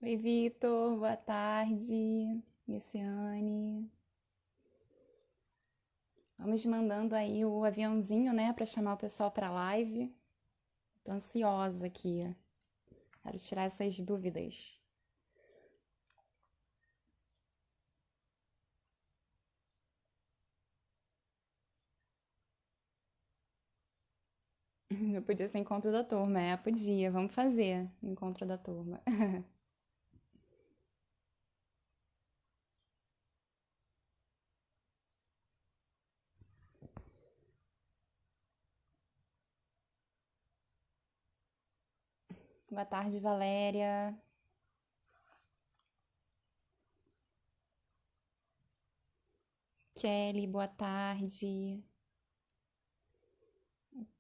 Oi, Vitor, boa tarde. Messiane. Vamos mandando aí o aviãozinho, né, para chamar o pessoal para a live. Tô ansiosa aqui. Quero tirar essas dúvidas. Podia ser encontro da turma, podia. Vamos fazer encontro da turma. Boa tarde, Valéria. Kelly, boa tarde.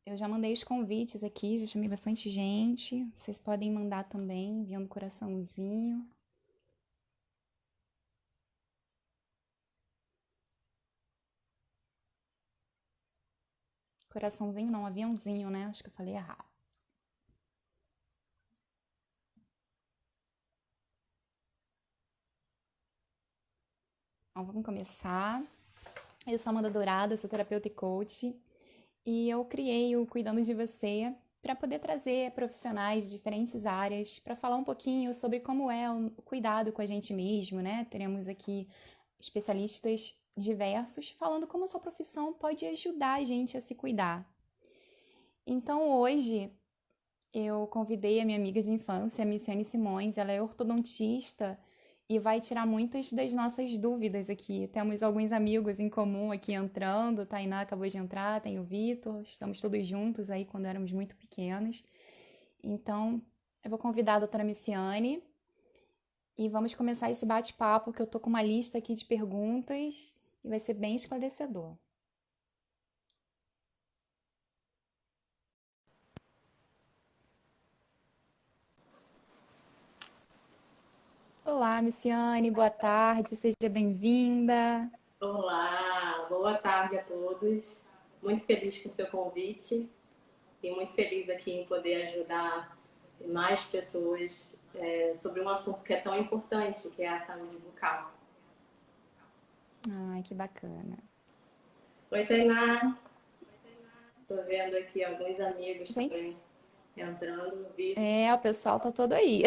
Eu já mandei os convites aqui, já chamei bastante gente. Vocês podem mandar também, enviando coraçãozinho. Coraçãozinho não, aviãozinho, né? Acho que eu falei errado. Então, vamos começar. Eu sou Amanda Dourado, sou terapeuta e coach. E eu criei o Cuidando de Você para poder trazer profissionais de diferentes áreas para falar um pouquinho sobre como é o cuidado com a gente mesmo, né? Teremos aqui especialistas diversos falando como a sua profissão pode ajudar a gente a se cuidar. Então hoje eu convidei a minha amiga de infância, a Miciane Simões, ela é ortodontista e vai tirar muitas das nossas dúvidas aqui. Temos alguns amigos em comum aqui entrando, Tainá acabou de entrar, tem o Vitor, estamos todos juntos aí quando éramos muito pequenos. Então, eu vou convidar a doutora Miciane e vamos começar esse bate-papo que eu tô com uma lista aqui de perguntas e vai ser bem esclarecedor. Olá, Miciane, boa tarde, seja bem-vinda. Olá, boa tarde a todos. Muito feliz com o seu convite e muito feliz aqui em poder ajudar mais pessoas sobre um assunto que é tão importante, que é a saúde bucal. Ai, que bacana. Oi, Tainá. Estou vendo aqui alguns amigos Gente, também entrando. Vi. o pessoal tá todo aí.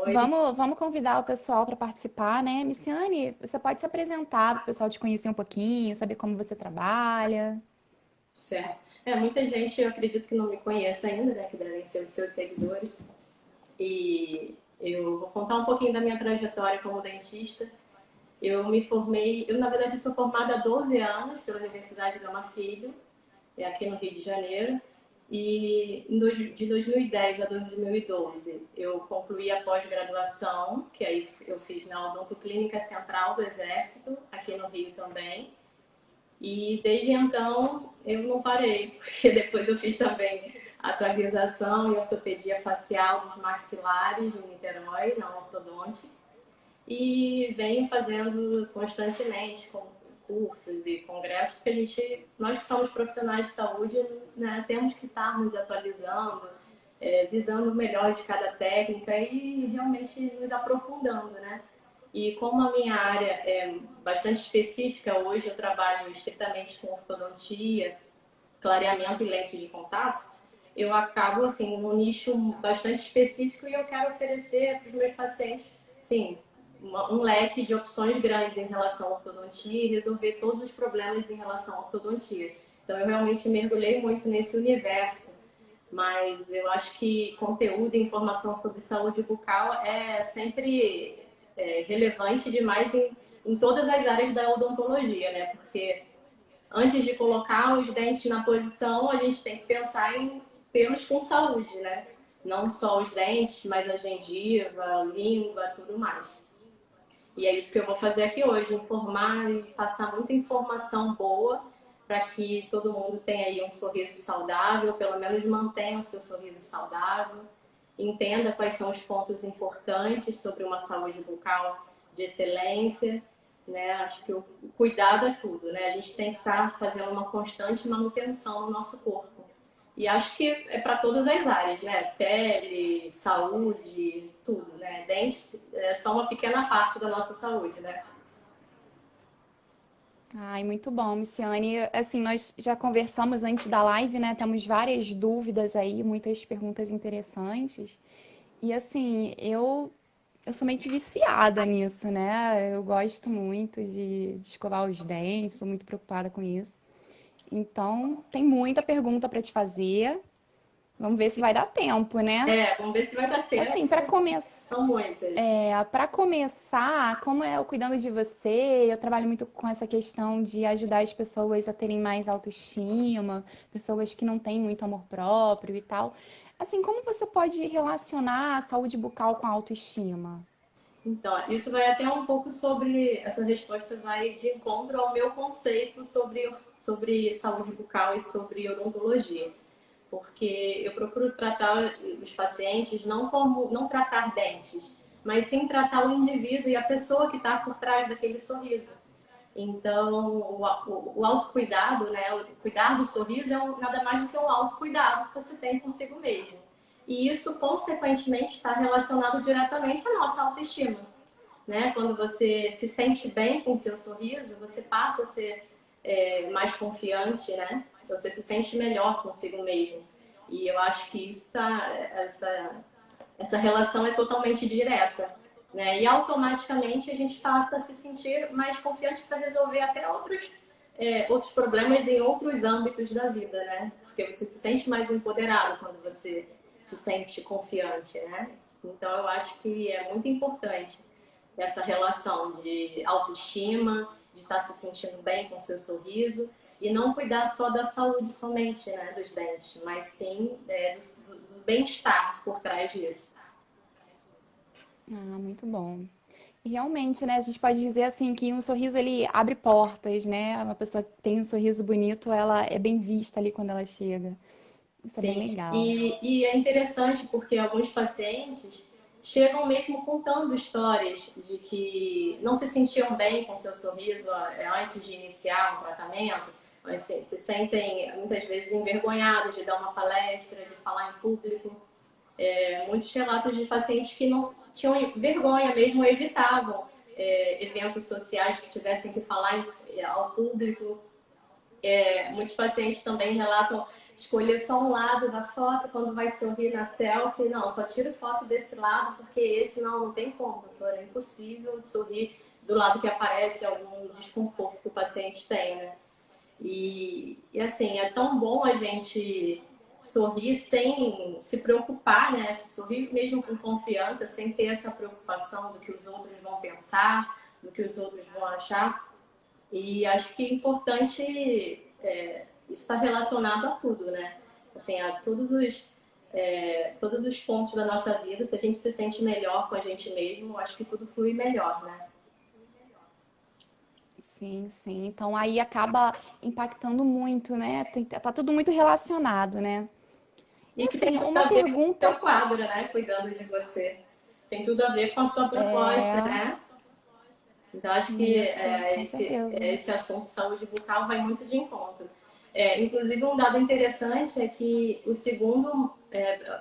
Oi. Vamos convidar o pessoal para participar, né? Miciane, você pode se apresentar para o pessoal te conhecer um pouquinho, saber como você trabalha. Certo. Muita gente, eu acredito que não me conhece ainda, né? Que devem ser os seus seguidores. E eu vou contar um pouquinho da minha trajetória como dentista. Eu me formei, eu na verdade sou formada há 12 anos pela Universidade Gama Filho, aqui no Rio de Janeiro, e de 2010 a 2012 eu concluí a pós-graduação, que aí eu fiz na Odontoclínica Central do Exército, aqui no Rio também, e desde então eu não parei, porque depois eu fiz também atualização em ortopedia facial dos maxilares em Niterói, na Ortodonte, e venho fazendo constantemente com cursos e congressos, porque nós que somos profissionais de saúde, né, temos que estar nos atualizando, visando o melhor de cada técnica e realmente nos aprofundando, né? E como a minha área é bastante específica, hoje eu trabalho estritamente com ortodontia, clareamento e lente de contato, eu acabo assim num nicho bastante específico e eu quero oferecer para os meus pacientes, sim, um leque de opções grandes em relação à ortodontia e resolver todos os problemas em relação à ortodontia. Então eu realmente mergulhei muito nesse universo, mas eu acho que conteúdo e informação sobre saúde bucal é sempre relevante demais em todas as áreas da odontologia, né? Porque antes de colocar os dentes na posição, a gente tem que pensar em tê-los com saúde, né? Não só os dentes, mas a gengiva, a língua, tudo mais. E é isso que eu vou fazer aqui hoje, informar e passar muita informação boa para que todo mundo tenha aí um sorriso saudável, pelo menos mantenha o seu sorriso saudável, entenda quais são os pontos importantes sobre uma saúde bucal de excelência, né? Acho que o cuidado é tudo, né? A gente tem que estar fazendo uma constante manutenção no nosso corpo. E acho que é para todas as áreas, né? Pele, saúde, tudo, né? Dentes é só uma pequena parte da nossa saúde, né? Ai, muito bom, Miciane. Assim, nós já conversamos antes da live, né? Temos várias dúvidas aí, muitas perguntas interessantes. E assim, eu sou meio que viciada nisso, né? Eu gosto muito de escovar os dentes, sou muito preocupada com isso. Então, tem muita pergunta para te fazer. Vamos ver se vai dar tempo, né? É, vamos ver se vai dar tempo. Assim, São muitas. para começar, como é o cuidando de você, eu trabalho muito com essa questão de ajudar as pessoas a terem mais autoestima, pessoas que não têm muito amor próprio e tal. Assim, como você pode relacionar a saúde bucal com a autoestima? Então, isso vai até um pouco sobre. Essa resposta vai de encontro ao meu conceito sobre saúde bucal e sobre odontologia. Porque eu procuro tratar os pacientes não como não tratar dentes, mas sim tratar o indivíduo e a pessoa que está por trás daquele sorriso. Então, o autocuidado, né, o cuidar do sorriso é nada mais do que um autocuidado que você tem consigo mesmo. E isso, consequentemente, está relacionado diretamente à nossa autoestima. Né? Quando você se sente bem com o seu sorriso, você passa a ser mais confiante, né? Você se sente melhor consigo mesmo. E eu acho que essa relação é totalmente direta. Né? E automaticamente a gente passa a se sentir mais confiante para resolver até outros problemas em outros âmbitos da vida, né? Porque você se sente mais empoderado quando você se sente confiante, né? Então eu acho que é muito importante essa relação de autoestima, de estar se sentindo bem com o seu sorriso e não cuidar só da saúde somente, né, dos dentes, mas sim do bem-estar por trás disso. Ah, muito bom. E realmente, né, a gente pode dizer assim que um sorriso ele abre portas, né? Uma pessoa que tem um sorriso bonito, ela é bem vista ali quando ela chega. Isso é bem Sim, legal. e é interessante porque alguns pacientes chegam mesmo contando histórias de que não se sentiam bem com seu sorriso antes de iniciar um tratamento, mas se sentem muitas vezes envergonhados de dar uma palestra, de falar em público. Muitos relatos de pacientes que não tinham vergonha mesmo, evitavam eventos sociais que tivessem que falar ao público. Muitos pacientes também relatam escolher só um lado da foto quando vai sorrir na selfie. Não, só tiro foto desse lado porque esse não tem como, doutora. É impossível sorrir do lado que aparece algum desconforto que o paciente tem, né? E assim, é tão bom a gente sorrir sem se preocupar, né? Sorrir mesmo com confiança, sem ter essa preocupação do que os outros vão pensar, do que os outros vão achar. E acho que é importante, isso está relacionado a tudo, né? Assim, a todos os pontos da nossa vida, se a gente se sente melhor com a gente mesmo, acho que tudo flui melhor, né? Sim, sim. Então aí acaba impactando muito, né? Tá tudo muito relacionado, né? E E que tem assim, tudo uma a ver com o pergunta seu quadro, né? Cuidando de você. Tem tudo a ver com a sua proposta, né? Então, acho que isso, com certeza. esse assunto saúde bucal vai muito de encontro. Inclusive, um dado interessante é que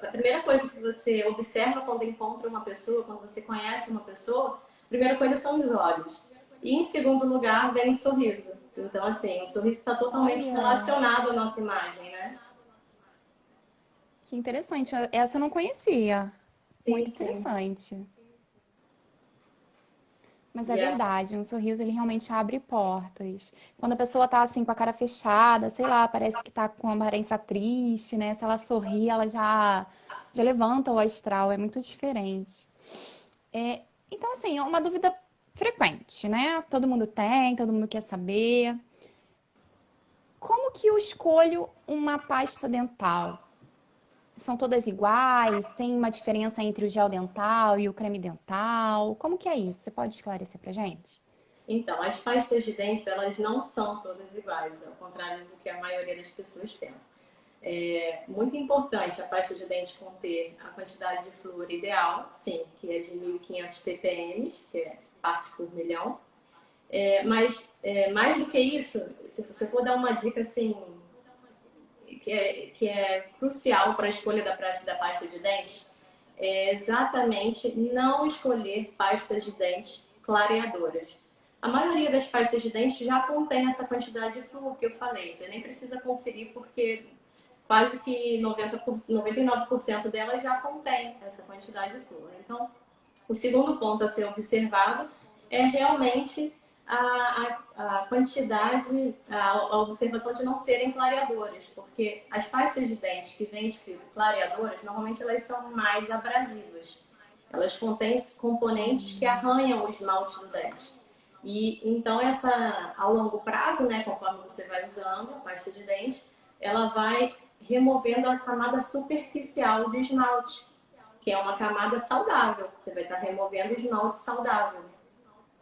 a primeira coisa que você observa quando encontra uma pessoa, quando você conhece uma pessoa, a primeira coisa são os olhos. E, em segundo lugar, vem o sorriso. Então, assim, o sorriso está totalmente Olha, relacionado à nossa imagem, né? que interessante. Essa eu não conhecia. Sim, Muito sim. interessante. Mas é E assim, verdade, um sorriso ele realmente abre portas. Quando a pessoa tá assim com a cara fechada, sei lá, parece que tá com uma aparência triste, né? Se ela sorri, ela já levanta o astral, é muito diferente. Então, assim, é uma dúvida frequente, né? Todo mundo tem, todo mundo quer saber. Como que eu escolho uma pasta dental? São todas iguais? Tem uma diferença entre o gel dental e o creme dental? Como que é isso? Você pode esclarecer pra gente? então, as pastas de dentes, elas não são todas iguais, ao contrário do que a maioria das pessoas pensa. É muito importante a pasta de dente conter a quantidade de flúor ideal, sim, que é de 1.500 ppm, que é partes por milhão. Mas mais do que isso, se você for dar uma dica assim, que é crucial para a escolha da pasta de dente é exatamente não escolher pastas de dente clareadoras. A maioria das pastas de dente já contém essa quantidade de flúor que eu falei. Você nem precisa conferir porque quase que 99% delas já contém essa quantidade de flúor. Então, o segundo ponto a ser observado é realmente a quantidade, a observação de não serem clareadoras, porque as pastas de dente que vem escrito clareadoras, normalmente elas são mais abrasivas. Elas contêm componentes que arranham o esmalte do dente. E então ao longo prazo, né, conforme você vai usando a pasta de dente, ela vai removendo a camada superficial do esmalte, que é uma camada saudável. Você vai estar removendo o esmalte saudável.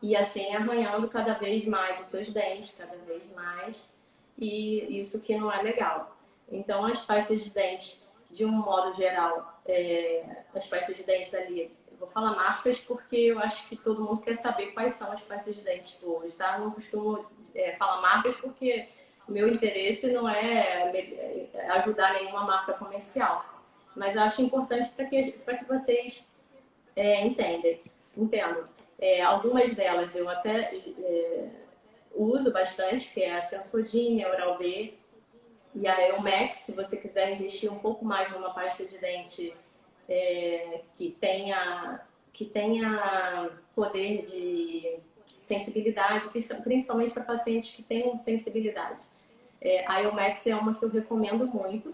E assim arranhando cada vez mais os seus dentes, cada vez mais. E isso que não é legal. Então, as pastas de dentes, de um modo geral, as pastas de dentes ali, eu vou falar marcas porque eu acho que todo mundo quer saber quais são as pastas de dentes boas, tá? Eu não costumo falar marcas porque o meu interesse não é ajudar nenhuma marca comercial. Mas eu acho importante para que vocês entendam. Algumas delas eu até uso bastante, que é a Sensodyne, a Oral-B e a Elmex. Se você quiser investir um pouco mais numa pasta de dente que tenha poder de sensibilidade, principalmente para pacientes que tenham sensibilidade. A Elmex é uma que eu recomendo muito.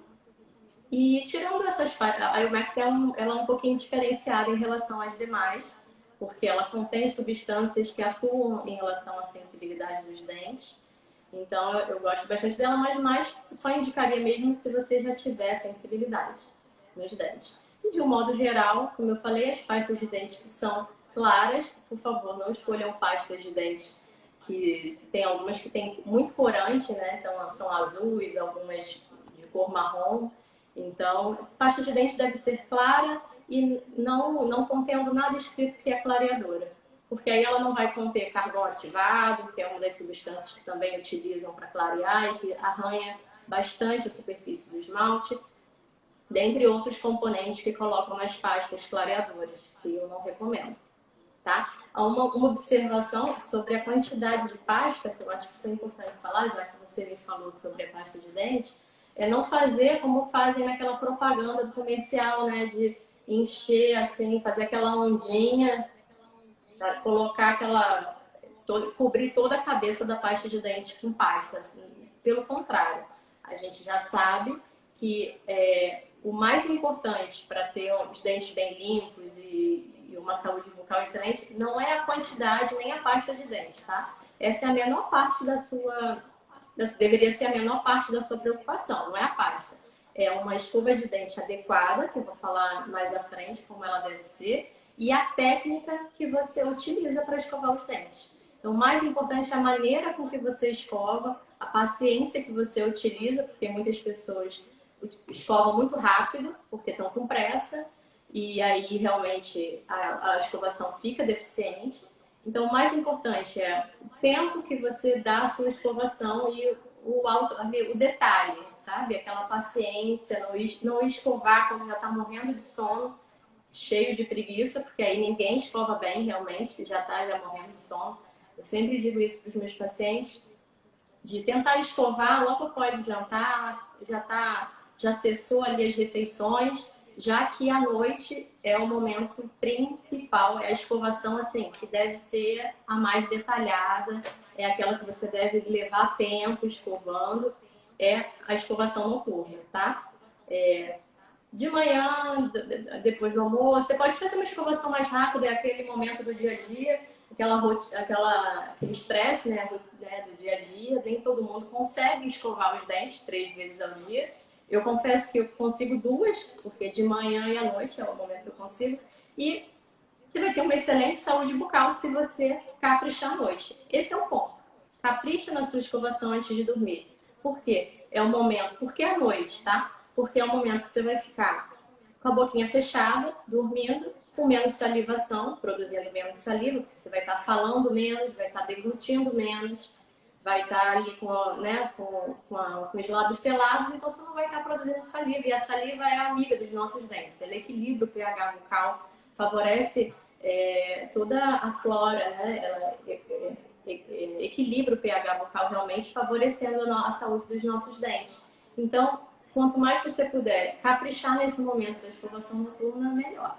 E tirando essas partes, a Elmex ela é um pouquinho diferenciada em relação às demais, porque ela contém substâncias que atuam em relação à sensibilidade dos dentes. Então eu gosto bastante dela, mas mais só indicaria mesmo se você já tiver sensibilidade nos dentes. E de um modo geral, como eu falei, as pastas de dentes que são claras, por favor, não escolham pastas de dentes que tem algumas que tem muito corante, né? Então são azuis, algumas de cor marrom. Então, pasta de dente deve ser clara e não contendo nada escrito que é clareadora. Porque aí ela não vai conter carvão ativado, que é uma das substâncias que também utilizam para clarear e que arranha bastante a superfície do esmalte, dentre outros componentes que colocam nas pastas clareadoras, que eu não recomendo. Tá? Uma observação sobre a quantidade de pasta, que eu acho que isso é importante falar, já que você me falou sobre a pasta de dente, é não fazer como fazem naquela propaganda do comercial, né? De encher assim, fazer aquela ondinha, colocar cobrir toda a cabeça da pasta de dente com pasta. Assim. Pelo contrário, a gente já sabe que o mais importante para ter os dentes bem limpos e uma saúde bucal excelente não é a quantidade nem a pasta de dente, tá? Essa é a menor parte deveria ser a menor parte da sua preocupação, não é a pasta. É uma escova de dente adequada, que eu vou falar mais à frente como ela deve ser, e a técnica que você utiliza para escovar os dentes. Então, o mais importante é a maneira com que você escova, a paciência que você utiliza, porque muitas pessoas escovam muito rápido, porque estão com pressa, e aí realmente a escovação fica deficiente. Então, o mais importante é o tempo que você dá à sua escovação e o detalhe, sabe? Aquela paciência, não escovar quando já está morrendo de sono, cheio de preguiça, porque aí ninguém escova bem realmente, já morrendo de sono. Eu sempre digo isso para os meus pacientes, de tentar escovar logo após o jantar, já cessou ali as refeições, já que à noite é o momento principal, é a escovação assim, que deve ser a mais detalhada, é aquela que você deve levar tempo escovando, é a escovação noturna, tá? De manhã, depois do almoço, você pode fazer uma escovação mais rápida, é aquele momento do dia a dia, aquele estresse, né, do dia a dia, nem todo mundo consegue escovar os dentes 3 vezes ao dia. Eu confesso que eu consigo 2, porque de manhã e à noite é o momento que eu consigo. E você vai ter uma excelente saúde bucal se você caprichar à noite. Esse é o ponto. Capricha na sua escovação antes de dormir. Por quê? É o momento. Por que à noite, tá? Porque é o momento que você vai ficar com a boquinha fechada, dormindo, com menos salivação, produzindo menos saliva, porque você vai estar falando menos, vai estar deglutindo menos, vai estar ali né, com os lábios selados, então você não vai estar produzindo saliva. E a saliva é amiga dos nossos dentes. Ela equilibra o pH bucal, favorece toda a flora, né? Ela equilibra o pH bucal realmente, favorecendo a saúde dos nossos dentes. Então, quanto mais você puder caprichar nesse momento da escovação noturna, melhor.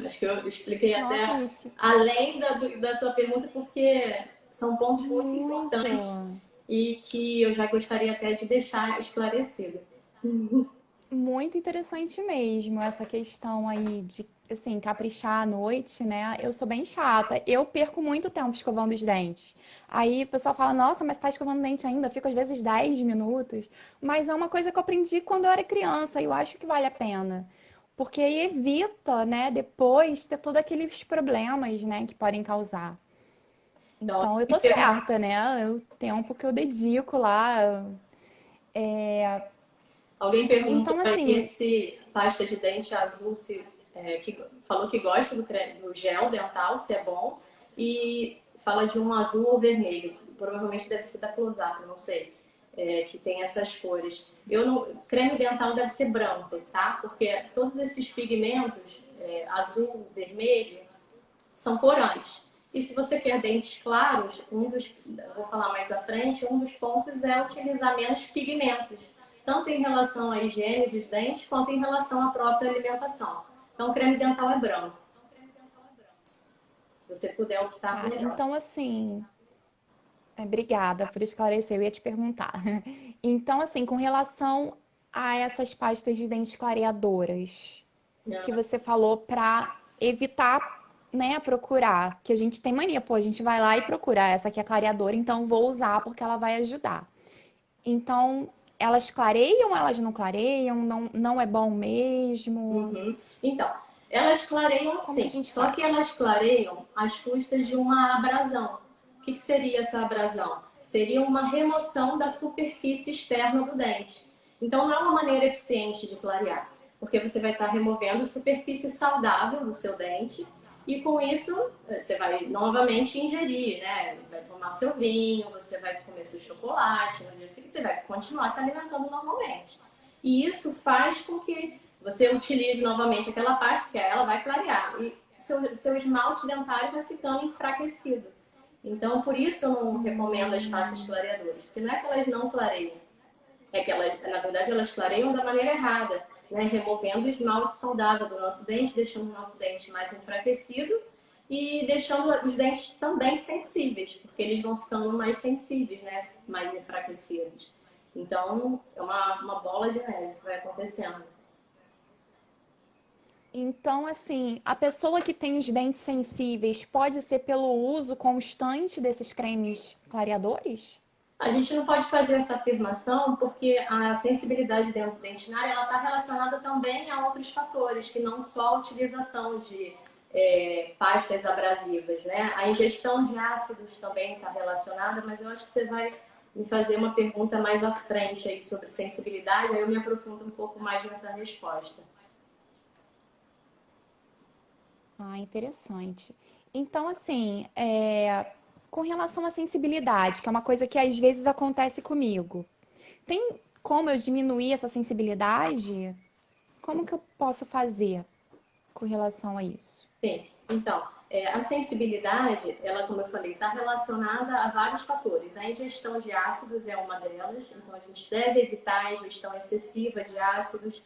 Acho que eu expliquei Nossa, até Lucy, além da sua pergunta, porque são pontos muito importantes muito. e que eu já gostaria até de deixar esclarecido. Muito interessante mesmo essa questão aí de, assim, caprichar à noite, né? Eu sou bem chata. Eu perco muito tempo escovando os dentes. Aí o pessoal fala, nossa, mas tá escovando dente ainda? Fico às vezes 10 minutos. Mas é uma coisa que eu aprendi quando eu era criança e eu acho que vale a pena. Porque aí evita, né, depois ter todos aqueles problemas, né, que podem causar. Então, Então eu tô certa, né? O tempo que eu dedico lá. alguém perguntou Então, aí assim, se pasta de dente azul, que falou que gosta do gel dental, se é bom, e fala de um azul ou vermelho. Provavelmente deve ser da Close-Up, não sei, que tem essas cores. Creme dental deve ser branco, tá? Porque todos esses pigmentos, azul, vermelho, são corantes. E se você quer dentes claros, vou falar mais à frente, um dos pontos é utilizar menos pigmentos, tanto em relação à higiene dos dentes, quanto em relação à própria alimentação. Então, o creme dental é branco. Se você puder optar, tá. melhor. Então, assim, obrigada por esclarecer, eu ia te perguntar. Então, assim, com relação a essas pastas de dentes clareadoras que você falou para evitar, né, procurar, que a gente tem mania, pô, a gente vai lá e procura, essa aqui é clareadora, então vou usar porque ela vai ajudar. Então, elas clareiam, elas não clareiam, não é bom mesmo? Uhum. Então, elas clareiam Como que a sim, gente só que faz? elas clareiam às custas de uma abrasão. O que seria essa abrasão? Seria uma remoção da superfície externa do dente. Então, não é uma maneira eficiente de clarear, porque você vai estar removendo a superfície saudável do seu dente e com isso você vai novamente ingerir, né? Vai tomar seu vinho, você vai comer seu chocolate, no dia seguinte você vai continuar se alimentando normalmente. E isso faz com que você utilize novamente aquela parte, porque ela vai clarear. E seu esmalte dentário vai ficando enfraquecido. Então, por isso eu não recomendo as pastas clareadoras. Porque não é que elas não clareiam, é que elas, na verdade, elas clareiam da maneira errada, né? Removendo o esmalte saudável do nosso dente, deixando o nosso dente mais enfraquecido e deixando os dentes também sensíveis, porque eles vão ficando mais sensíveis, né? Mais enfraquecidos. Então, é uma bola de neve que vai acontecendo. Então, assim, a pessoa que tem os dentes sensíveis pode ser pelo uso constante desses cremes clareadores? A gente não pode fazer essa afirmação porque a sensibilidade dentária está relacionada também a outros fatores, que não só a utilização de pastas abrasivas, né? A ingestão de ácidos também está relacionada, mas eu acho que você vai me fazer uma pergunta mais à frente aí sobre sensibilidade, aí eu me aprofundo um pouco mais nessa resposta. Ah, interessante. Então, assim, com relação à sensibilidade, que é uma coisa que às vezes acontece comigo, tem como eu diminuir essa sensibilidade? Como que eu posso fazer com relação a isso? Sim, então, a sensibilidade, ela, como eu falei, está relacionada a vários fatores. A ingestão de ácidos é uma delas, então a gente deve evitar a ingestão excessiva de ácidos,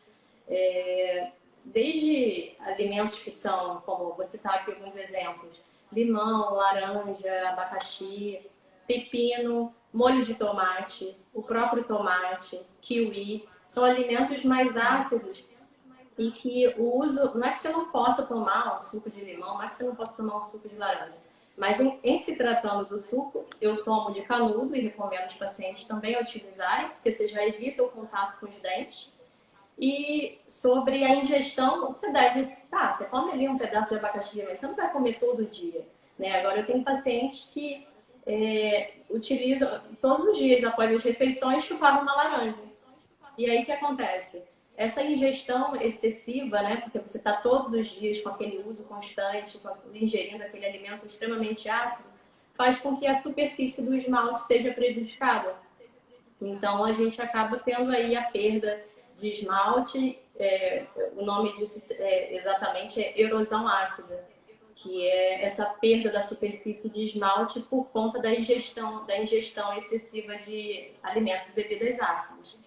desde alimentos que são, como vou citar aqui alguns exemplos, limão, laranja, abacaxi, pepino, molho de tomate, o próprio tomate, kiwi, são alimentos mais ácidos e que o uso, não é que você não possa tomar um suco de limão, não é que você não possa tomar um suco de laranja, mas em se tratando do suco, eu tomo de canudo e recomendo os pacientes também a utilizarem, porque você já evita o contato com os dentes. E sobre a ingestão, você deve, você come ali um pedaço de abacaxi, mas você não vai comer todo dia, né? Agora, eu tenho pacientes que utilizam todos os dias após as refeições chupar uma laranja. E aí o que acontece? Essa ingestão excessiva, né? Porque você está todos os dias com aquele uso constante, ingerindo aquele alimento extremamente ácido, faz com que a superfície do esmalte seja prejudicada. Então, a gente acaba tendo aí a perda de esmalte. O nome disso exatamente é erosão ácida, que é essa perda da superfície de esmalte por conta da ingestão excessiva de alimentos e bebidas ácidas.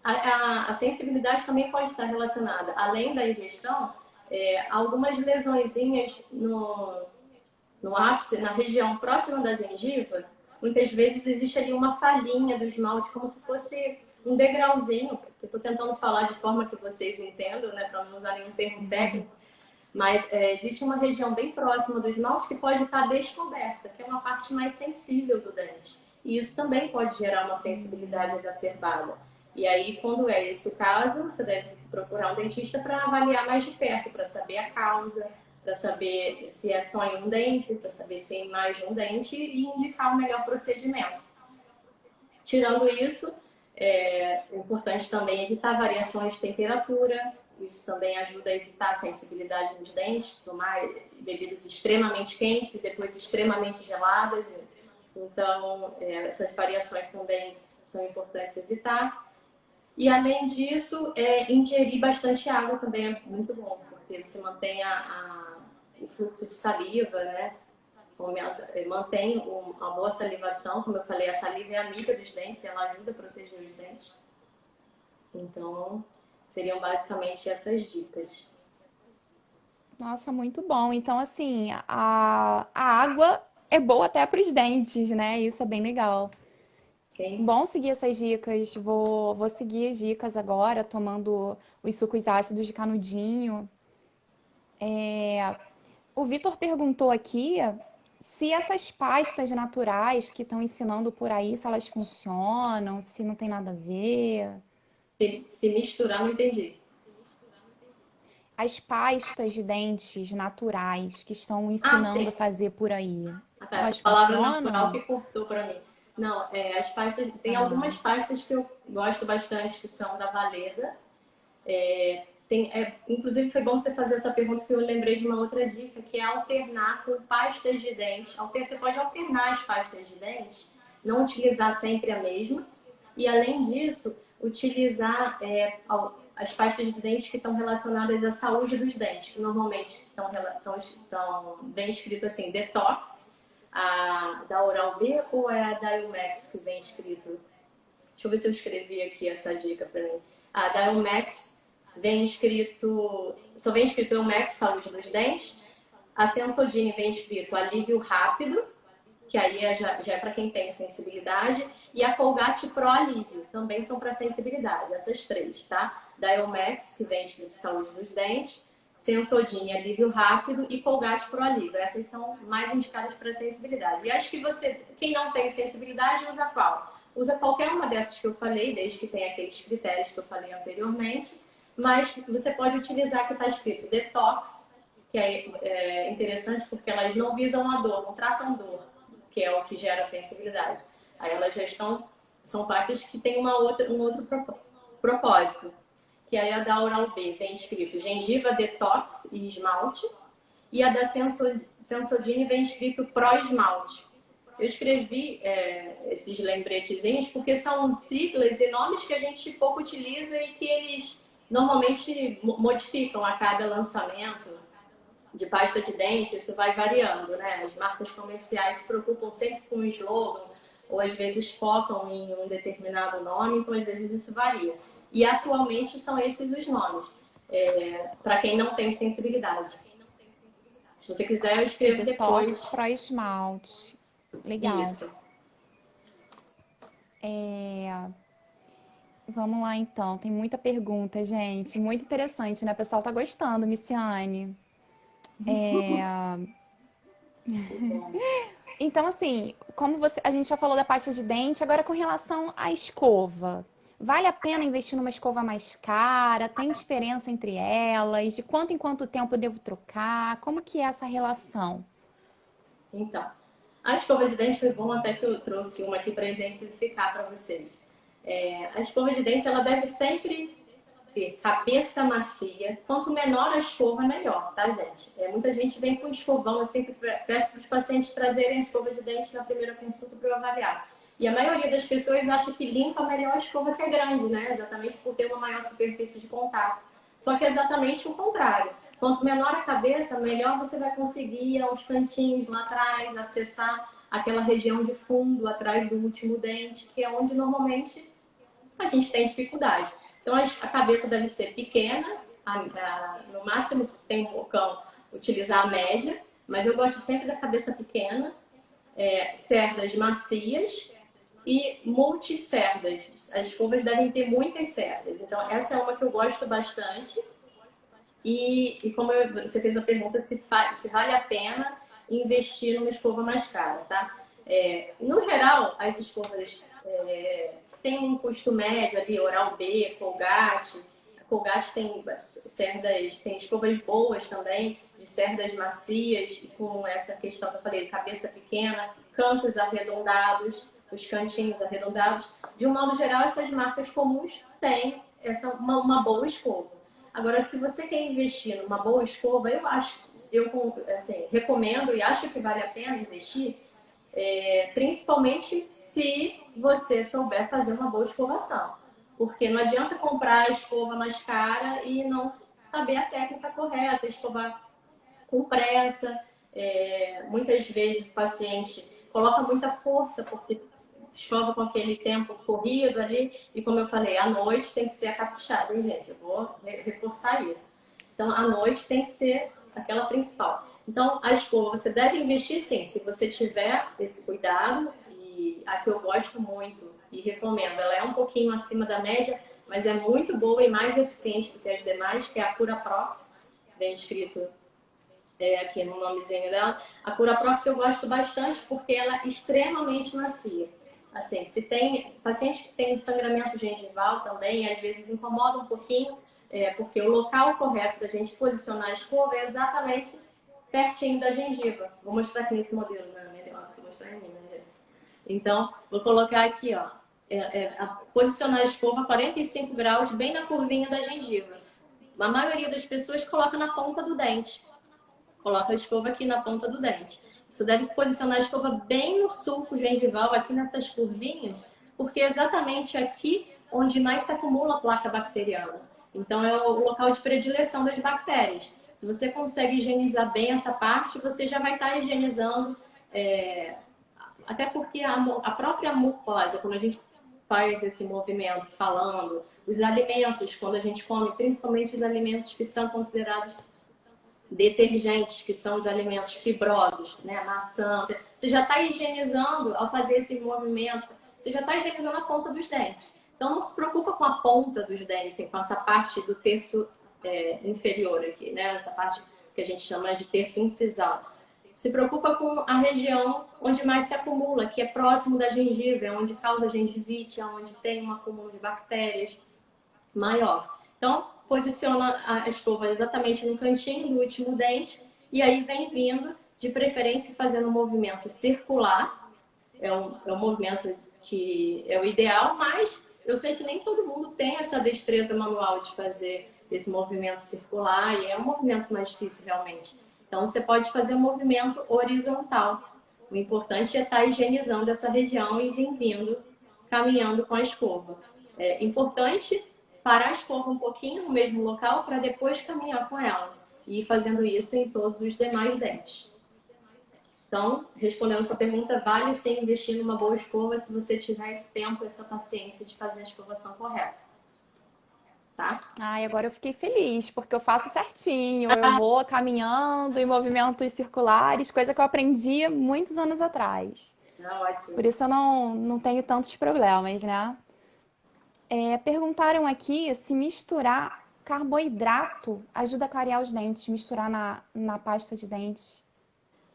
A sensibilidade também pode estar relacionada, além da ingestão, algumas lesõezinhas no ápice, na região próxima da gengiva. Muitas vezes existe ali uma falhinha do esmalte, como se fosse um degrauzinho. Eu estou tentando falar de forma que vocês entendam, né, para não usar nenhum termo técnico, mas existe uma região bem próxima do esmalte que pode estar descoberta, que é uma parte mais sensível do dente. E isso também pode gerar uma sensibilidade exacerbada. E aí, quando é esse o caso, você deve procurar um dentista para avaliar mais de perto, para saber a causa, para saber se é só em um dente, para saber se tem mais de um dente e indicar o melhor procedimento. Tirando isso, é importante também evitar variações de temperatura. Isso também ajuda a evitar a sensibilidade nos dentes, tomar bebidas extremamente quentes e depois extremamente geladas. Então, essas variações também são importantes evitar. E, além disso, ingerir bastante água também é muito bom, porque você mantém o fluxo de saliva, né? Mantém uma boa salivação. Como eu falei, a saliva é amiga dos dentes, ela ajuda a proteger os dentes. Então, seriam basicamente essas dicas. Nossa, muito bom. Então, assim, a água é boa até para os dentes, né? Isso é bem legal. Sim, sim. Bom seguir essas dicas. Vou seguir as dicas agora, tomando os sucos ácidos de canudinho. O Vitor perguntou aqui se essas pastas naturais que estão ensinando por aí, se elas funcionam, se não tem nada a ver. Se misturar, não entendi. As pastas de dentes naturais que estão Ah, ensinando a sim. fazer por aí, Ah, tá, essa elas palavra natural funcionam? que cortou para mim. Não, as pastas, tem Ah, algumas pastas que eu gosto bastante, que são da Valeda. Inclusive, foi bom você fazer essa pergunta, porque eu lembrei de uma outra dica, que é alternar com pastas de dente. Você pode alternar as pastas de dente, não utilizar sempre a mesma. E, além disso, utilizar as pastas de dente que estão relacionadas à saúde dos dentes, que normalmente estão bem escrito assim, detox, a da Oral-B ou é a da Ilmax que vem escrito? Deixa eu ver se eu escrevi aqui essa dica para mim. A da Ilmax só vem escrito Ilmax, saúde dos dentes. A Sensodyne vem escrito alívio rápido, que aí já é para quem tem sensibilidade. E a Colgate Pro Alívio, também são para sensibilidade, essas três, tá? Da Elmex, que vem escrito saúde dos dentes, Sensodyne, alívio rápido e Colgate Pro Alívio. Essas são mais indicadas para sensibilidade. E acho que quem não tem sensibilidade, usa qual? Usa qualquer uma dessas que eu falei, desde que tenha aqueles critérios que eu falei anteriormente, mas você pode utilizar que está escrito detox, que é interessante porque elas não visam a dor, não tratam dor, que é o que gera sensibilidade. Aí elas são pastas que têm um outro propósito, que aí a da Oral-B vem escrito gengiva detox e esmalte, e a da Sensodyne vem escrito Pro Esmalte. Eu escrevi esses lembretezinhos porque são siglas e nomes que a gente pouco utiliza e que eles normalmente modificam a cada lançamento de pasta de dente. Isso vai variando, né? As marcas comerciais se preocupam sempre com o slogan, ou às vezes focam em um determinado nome, então às vezes isso varia. E atualmente são esses os nomes, para quem não tem sensibilidade. Se você quiser, eu o escrevo detox depois. para esmalte. Legal. Isso. Vamos lá então, tem muita pergunta, gente. Muito interessante, né? O pessoal tá gostando, Miciane. Então, assim, a gente já falou da pasta de dente, agora com relação à escova. Vale a pena investir numa escova mais cara? Tem diferença entre elas? De quanto em quanto tempo eu devo trocar? Como que é essa relação? Então, a escova de dente foi bom até que eu trouxe uma aqui para exemplificar para vocês. A escova de dente ela deve sempre ter cabeça macia. Quanto menor a escova, melhor, tá, gente? Muita gente vem com escovão. Eu sempre peço para os pacientes trazerem a escova de dente na primeira consulta para eu avaliar. E a maioria das pessoas acha que limpa melhor a escova que é grande, né? Exatamente por ter uma maior superfície de contato. Só que é exatamente o contrário. Quanto menor a cabeça, melhor você vai conseguir ir aos cantinhos lá atrás, acessar aquela região de fundo, atrás do último dente, que é onde normalmente a gente tem dificuldade. Então, a cabeça deve ser pequena, no máximo, se você tem um bocão, utilizar a média, mas eu gosto sempre da cabeça pequena, cerdas macias e multicerdas. As escovas devem ter muitas cerdas. Então, essa é uma que eu gosto bastante. E como você fez a pergunta, se vale a pena investir numa escova mais cara, tá? No geral, as escovas têm um custo médio ali, Oral-B, Colgate. A Colgate tem cerdas, tem escovas boas também, de cerdas macias, e com essa questão que eu falei, cabeça pequena, cantos arredondados, os cantinhos arredondados. De um modo geral, essas marcas comuns têm uma boa escova. Agora, se você quer investir numa boa escova, eu assim, recomendo e acho que vale a pena investir, principalmente se você souber fazer uma boa escovação. Porque não adianta comprar a escova mais cara e não saber a técnica correta, escovar com pressa. Muitas vezes o paciente coloca muita força porque escova com aquele tempo corrido ali, e como eu falei, à noite tem que ser a caprichada, hein, gente? Eu vou reforçar isso. Então, à noite tem que ser aquela principal. Então, a escova, você deve investir sim, se você tiver esse cuidado, e a que eu gosto muito e recomendo, ela é um pouquinho acima da média, mas é muito boa e mais eficiente do que as demais, que é a Cura Prox, bem escrito aqui no nomezinho dela. A Cura Prox eu gosto bastante porque ela é extremamente macia. Assim, se tem paciente que tem sangramento gengival também, às vezes incomoda um pouquinho, porque o local correto da gente posicionar a escova é exatamente pertinho da gengiva. Vou mostrar aqui nesse modelo, né? Melhor, vou mostrar em mim, né, gente? Então, vou colocar aqui, ó, posicionar a escova a 45 graus, bem na curvinha da gengiva. A maioria das pessoas coloca na ponta do dente. Coloca a escova aqui na ponta do dente. Você deve posicionar a escova bem no sulco gengival, aqui nessas curvinhas, porque é exatamente aqui onde mais se acumula a placa bacteriana. Então, é o local de predileção das bactérias. Se você consegue higienizar bem essa parte, você já vai estar higienizando, até porque a própria mucosa, quando a gente faz esse movimento falando, os alimentos, quando a gente come, principalmente os alimentos que são considerados detergentes, que são os alimentos fibrosos, né? Maçã. Você já está higienizando ao fazer esse movimento, você já está higienizando a ponta dos dentes. Então não se preocupa com a ponta dos dentes, assim, com essa parte do terço inferior aqui, né? Essa parte que a gente chama de terço incisal. Se preocupa com a região onde mais se acumula, que é próximo da gengiva, é onde causa gengivite, é onde tem um acúmulo de bactérias maior. Então, posiciona a escova exatamente no cantinho do último dente e aí vem vindo, de preferência fazendo um movimento circular. É um movimento que é o ideal, mas eu sei que nem todo mundo tem essa destreza manual de fazer esse movimento circular e é um movimento mais difícil realmente. Então, você pode fazer um movimento horizontal. O importante é estar higienizando essa região e vir vindo, caminhando com a escova. É importante parar a escova um pouquinho no mesmo local para depois caminhar com ela. E ir fazendo isso em todos os demais dentes. Então, respondendo a sua pergunta, vale sim investir numa boa escova se você tiver esse tempo, essa paciência de fazer a escovação correta. Tá? Ai, agora eu fiquei feliz, porque eu faço certinho. Eu vou caminhando em movimentos circulares, coisa que eu aprendi muitos anos atrás. Por Ótimo. isso eu não tenho tantos problemas, né? Perguntaram aqui se misturar carboidrato ajuda a clarear os dentes, misturar na pasta de dentes.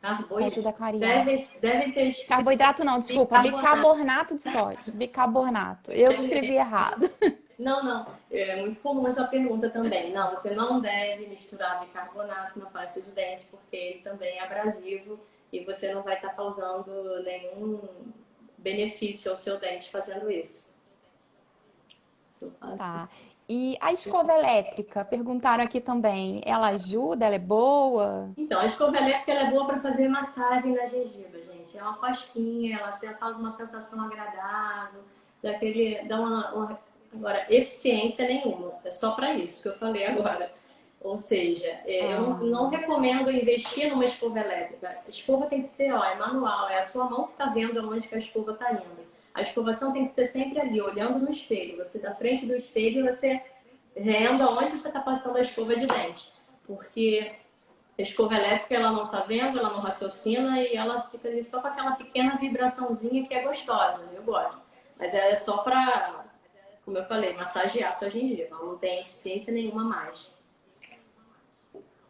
Se ajuda a clarear. Deve ter escrito Carboidrato não, desculpa, bicarbonato. bicarbonato de sódio. Bicarbonato. Eu que escrevi errado. Não. É muito comum essa pergunta também. Não, você não deve misturar bicarbonato na pasta de dente, porque ele também é abrasivo e você não vai estar causando nenhum benefício ao seu dente fazendo isso. Tá. E a escova elétrica, perguntaram aqui também, ela ajuda, ela é boa? Então, a escova elétrica ela é boa para fazer massagem na gengiva, gente. É uma cosquinha, ela causa uma sensação agradável, dá agora, eficiência nenhuma. É só para isso que eu falei agora. Ou seja, eu não Ah, recomendo investir numa escova elétrica. A escova tem que ser, ó, é manual, é a sua mão que está vendo aonde que a escova está indo. A escovação tem que ser sempre ali, olhando no espelho. Você da frente do espelho, você vendo aonde você está passando a escova de dente. Porque a escova elétrica, ela não tá vendo, ela não raciocina e ela fica ali só com aquela pequena vibraçãozinha que é gostosa, eu gosto. Mas é só pra, como eu falei, massagear sua gengiva. Ela não tem eficiência nenhuma mais.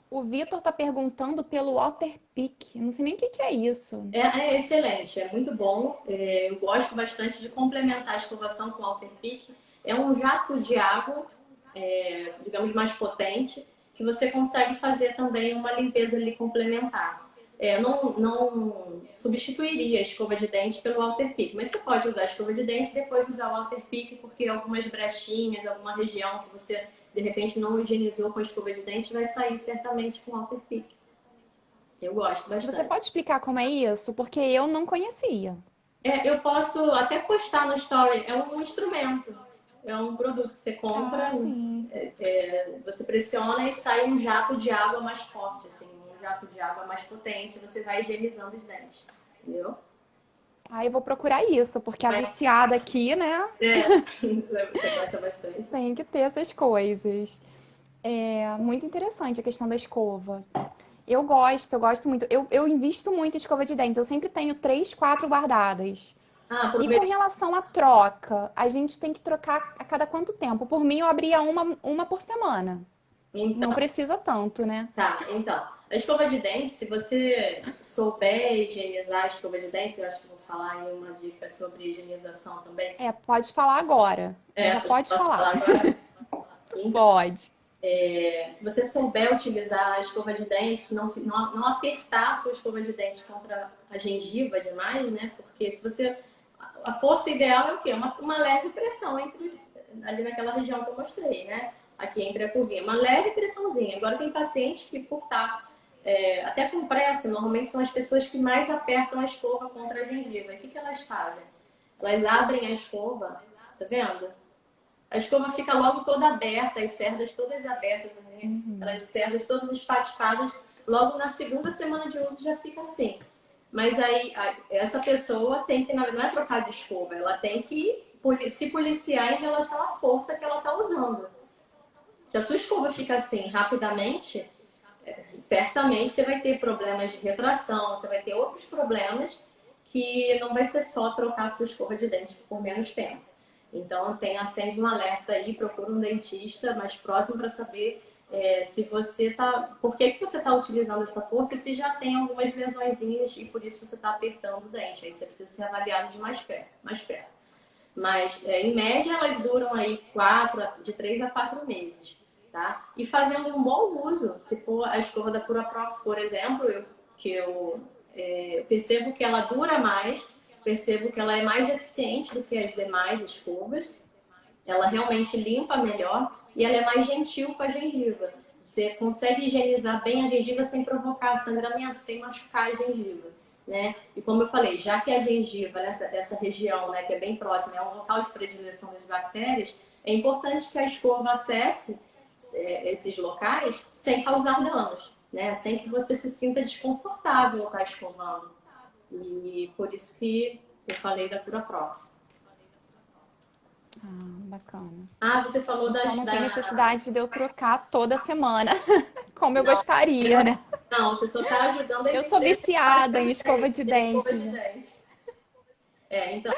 o Vitor tá perguntando pelo Waterpik. Não sei nem o que que é isso. É excelente, é muito bom. Eu gosto bastante de complementar a escovação com o Waterpik. É um jato de água, digamos, mais potente, que você consegue fazer também uma limpeza ali complementar. Eu não substituiria a escova de dente pelo Waterpik, mas você pode usar a escova de dente e depois usar o Waterpik, porque algumas brechinhas, alguma região que você de repente não higienizou com a escova de dente vai sair certamente com o Waterpik. Eu gosto Você bastante. pode explicar como é isso? Porque eu não conhecia. Eu posso até postar no Story. É um instrumento. É um produto que você compra, Ah, sim. você pressiona e sai um jato de água mais forte, assim, um jato de água mais potente. Você vai higienizando os dentes, entendeu? Ah, eu vou procurar isso, porque a Mas, viciada aqui, né, você gosta bastante. tem que ter essas coisas. É muito interessante a questão da escova. Eu gosto muito. Eu invisto muito em escova de dentes. Eu sempre tenho três, quatro guardadas. Ah, E com aproveita. relação à troca, a gente tem que trocar a cada quanto tempo? Por mim, eu abria uma por semana. Não Então, precisa tanto, né? tá, então. A escova de dente, se você souber higienizar a escova de dentes, eu acho que vou falar aí uma dica sobre higienização também. É, pode falar agora. Já pode Posso falar. falar agora? Pode. Se você souber utilizar a escova de dente, não apertar a sua escova de dente contra a gengiva demais, né? Porque se você. A força ideal é o quê? Uma leve pressão ali naquela região que eu mostrei, né? Aqui entre a curvinha. Uma leve pressãozinha. Agora tem pacientes que, por estar até com pressa, normalmente são as pessoas que mais apertam a escova contra a gengiva. E o que elas fazem? Elas abrem a escova, tá vendo? A escova fica logo toda aberta, as cerdas todas abertas, né? As cerdas todas espatifadas. Logo na segunda semana de uso já fica assim. Mas aí essa pessoa tem que, não é trocar de escova, ela tem que se policiar em relação à força que ela está usando. Se a sua escova fica assim rapidamente, certamente você vai ter problemas de retração, você vai ter outros problemas que não vai ser só trocar a sua escova de dente por menos tempo. Então, acende um alerta aí, procura um dentista mais próximo para saber se você tá, por que você está utilizando essa força e se já tem algumas lesõezinhas e por isso você está apertando o dente. Aí você precisa ser avaliado de mais perto. Mais perto. Mas, em média, elas duram aí de 3 a 4 meses. Tá? E fazendo um bom uso, se for a escova da Puraprox, por exemplo, eu percebo que ela dura mais, percebo que ela é mais eficiente do que as demais escovas, ela realmente limpa melhor e ela é mais gentil com a gengiva. Você consegue higienizar bem a gengiva sem provocar sangramento, sem machucar a gengiva. Né? E como eu falei, já que a gengiva, essa região, né, que é bem próxima, é um local de predileção das bactérias, é importante que a escova acesse esses locais sem causar danos, né? Sem que você se sinta desconfortável ao estar escovando. E por isso que eu falei da Puraprox. Ah, bacana. Ah, você falou Então não tem da... necessidade de eu trocar toda semana, como eu Não, gostaria, né? não, você só está ajudando as Eu sou empresas a viciada em escova de em escova dente de já. dente. Então,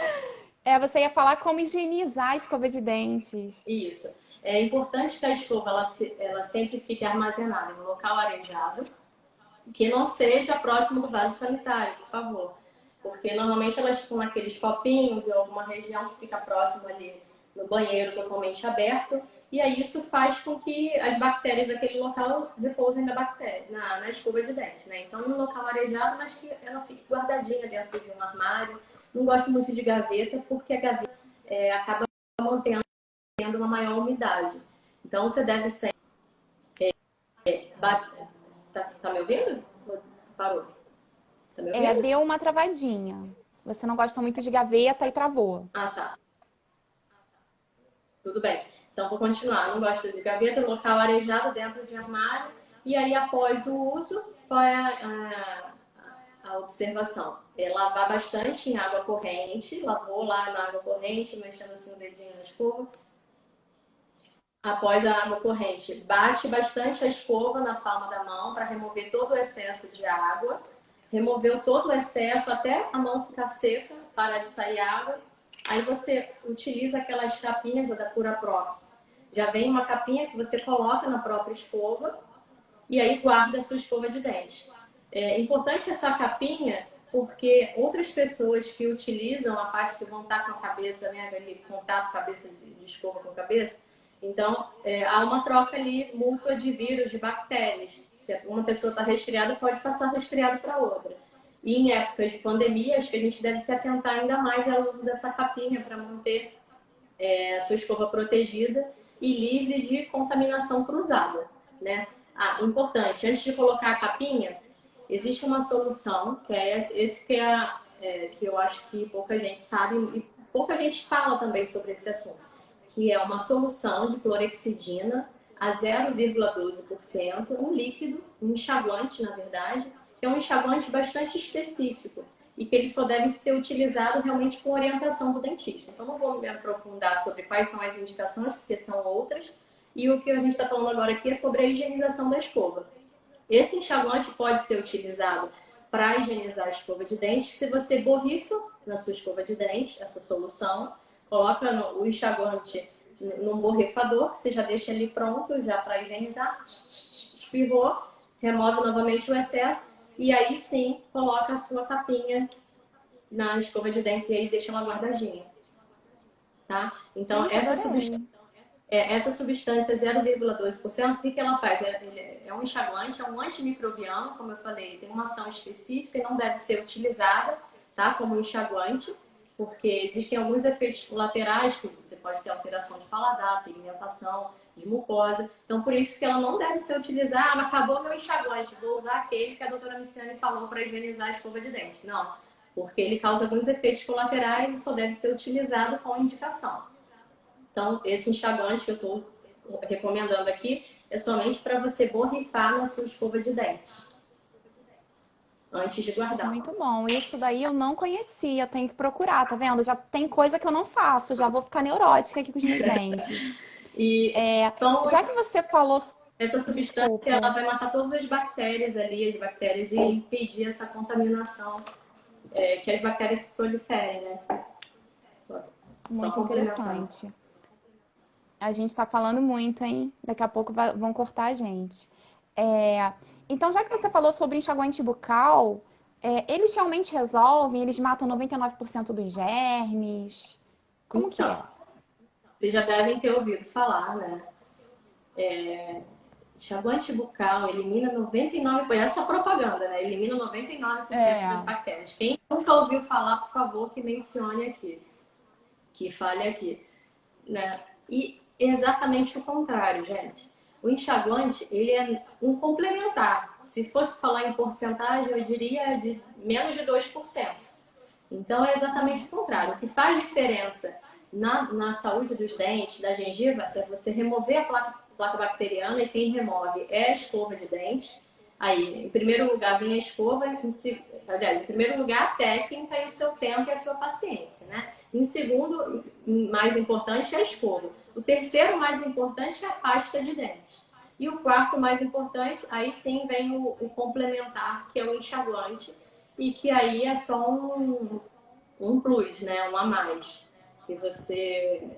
É, você ia falar como higienizar a escova de dentes. isso. É importante que a escova ela sempre fique armazenada em um local arejado, que não seja próximo do vaso sanitário, por favor. Porque normalmente elas ficam naqueles copinhos ou alguma região que fica próximo ali no banheiro totalmente aberto. E aí isso faz com que as bactérias daquele local repousem na escova de dente, né? Então, em um local arejado, mas que ela fique guardadinha dentro de um armário. Não gosto muito de gaveta, porque a gaveta acaba mantendo uma maior umidade. Então você deve sempre bater. Tá me ouvindo? Parou. Tá me ouvindo? Deu uma travadinha. Você não gosta muito de gaveta e travou. Ah, tá. Tudo bem. Então vou continuar. Não gosto de gaveta, local arejado dentro de armário. E aí, após o uso, qual é a observação? É lavar bastante em água corrente. Lavou lá na água corrente, mexendo assim o dedinho na escova. Após a água corrente, bate bastante a escova na palma da mão para remover todo o excesso de água. Removeu todo o excesso até a mão ficar seca, parar de sair água. Aí você utiliza aquelas capinhas da Curaprox. Já vem uma capinha que você coloca na própria escova e aí guarda a sua escova de dente. É importante essa capinha porque outras pessoas que utilizam a parte que vão estar com a cabeça, né, aquele contato cabeça de escova com cabeça, então há uma troca ali mútua de vírus, de bactérias. Se uma pessoa está resfriada, pode passar resfriado para outra. E em épocas de pandemia, acho que a gente deve se atentar ainda mais ao uso dessa capinha para manter a sua escova protegida e livre de contaminação cruzada, né? Ah, importante, antes de colocar a capinha, existe uma solução, que é esse que eu acho que pouca gente sabe e pouca gente fala também sobre esse assunto, que é uma solução de clorexidina a 0,12%, um líquido, um enxaguante, na verdade, que é um enxaguante bastante específico e que ele só deve ser utilizado realmente com orientação do dentista. Então, não vou me aprofundar sobre quais são as indicações, porque são outras, e o que a gente está falando agora aqui é sobre a higienização da escova. Esse enxaguante pode ser utilizado para higienizar a escova de dente. Se você borrifa na sua escova de dente essa solução, coloca o enxaguante num borrifador, que você já deixa ali pronto já para higienizar, espirrou, remove novamente o excesso e aí sim coloca a sua capinha na escova de dente e aí deixa ela guardadinha, tá? Então Gente, adorei. essa substância 0,2%, o que ela faz? É um enxaguante, é um antimicrobiano, como eu falei, tem uma ação específica e não deve ser utilizada, tá, como enxaguante, porque existem alguns efeitos colaterais, que você pode ter alteração de paladar, pigmentação, de mucosa. Então, por isso que ela não deve ser utilizada. Ah, mas acabou meu enxaguante, vou usar aquele que a doutora Miciane falou para higienizar a escova de dente. Não, porque ele causa alguns efeitos colaterais e só deve ser utilizado com indicação. Então, esse enxaguante que eu estou recomendando aqui é somente para você borrifar na sua escova de dente antes de guardar. Muito bom. Isso daí eu não conhecia, tenho que procurar, tá vendo? Já tem coisa que eu não faço, já vou ficar neurótica aqui com os meus dentes. E são, Já que você falou. essa substância ela Desculpa. vai matar todas as bactérias ali, as bactérias, e impedir essa contaminação, que as bactérias se proliferem, né? Só Muito complementando. interessante. A gente tá falando muito, hein? Daqui a pouco vão cortar a gente. É, Então, já que você falou sobre enxaguante bucal, eles realmente resolvem? Eles matam 99% dos germes? Como que é? Então, vocês já devem ter ouvido falar, né? Enxaguante bucal elimina 99%, essa propaganda, né? Elimina 99% das É. bactérias. Quem nunca ouviu falar, por favor, que mencione aqui, que fale aqui, né? E exatamente o contrário, gente. O enxaguante, ele é um complementar. Se fosse falar em porcentagem, eu diria de menos de 2%. Então, é exatamente o contrário. O que faz diferença na saúde dos dentes, da gengiva, é você remover a placa bacteriana e quem remove é a escova de dente. Aí, em primeiro lugar, vem a escova, aliás, em primeiro lugar, a técnica e o seu tempo e a sua paciência, né? Em segundo, mais importante, é a escova. O terceiro mais importante é a pasta de dente. E o quarto mais importante, aí sim vem o complementar, que é o enxaguante, e que aí é só um plus, né? Um a mais. Que você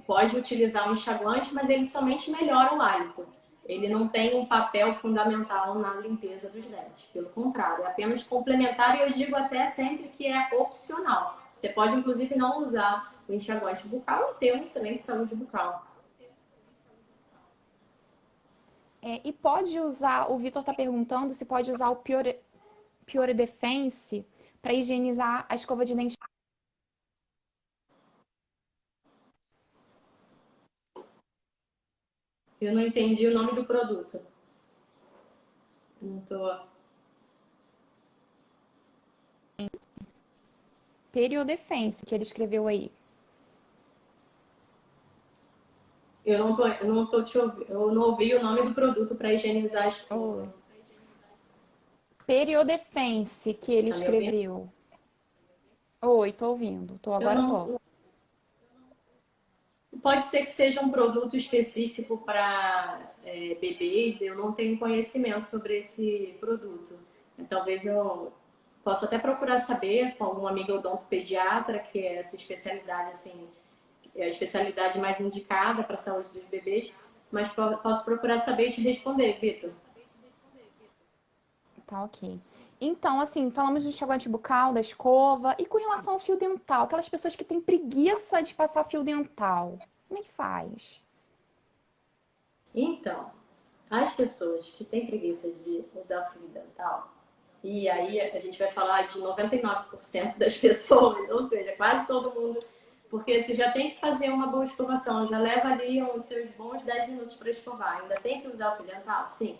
pode utilizar um enxaguante, mas ele somente melhora o hálito. Ele não tem um papel fundamental na limpeza dos dentes. Pelo contrário, é apenas complementar e eu digo até sempre que é opcional. Você pode, inclusive, não usar o enxaguante bucal e ter uma excelente saúde bucal. E pode usar, o Vitor está perguntando se pode usar o Pure Defense para higienizar a escova de dente. Eu não entendi o nome do produto. Não tô... Periodefense, que ele escreveu aí. Eu não tô te ouvindo. Eu não ouvi o nome do produto para higienizar a Oi. escova. Periodefense, que ele Tá me ouvindo? escreveu. Oi, tô ouvindo. Eu Agora tô. não. Pode ser que seja um produto específico para bebês. Eu não tenho conhecimento sobre esse produto. Talvez eu possa até procurar saber com algum amigo odontopediatra, que é essa especialidade assim, é a especialidade mais indicada para a saúde dos bebês. Mas posso procurar saber e te responder, Vitor. Tá, ok. Então, assim, falamos do enxaguante bucal, da escova. E com relação ao fio dental? Aquelas pessoas que têm preguiça de passar fio dental. Como é que faz? Então, as pessoas que têm preguiça de usar o fio dental, e aí a gente vai falar de 99% das pessoas, ou seja, quase todo mundo, porque você já tem que fazer uma boa escovação, já leva ali os seus bons 10 minutos para escovar, ainda tem que usar o fio dental? Sim.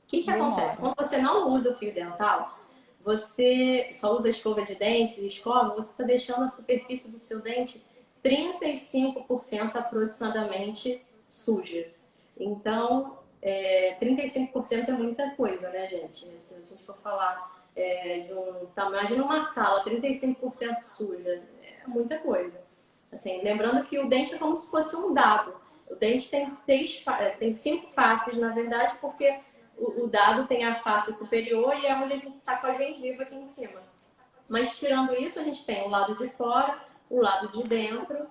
O que acontece? Demora. Quando você não usa o fio dental, você só usa escova de dentes e escova, você está deixando a superfície do seu dente 35% aproximadamente suja. Então, 35% é muita coisa, né, gente? Se a gente for falar de um tamanho, de uma sala, 35% suja, é muita coisa. Assim, lembrando que o dente é como se fosse um dado. O dente tem 5 faces, na verdade, porque o dado tem a face superior e é onde a gente está com a gengiva aqui em cima. Mas tirando isso, a gente tem o lado de fora, o lado de dentro,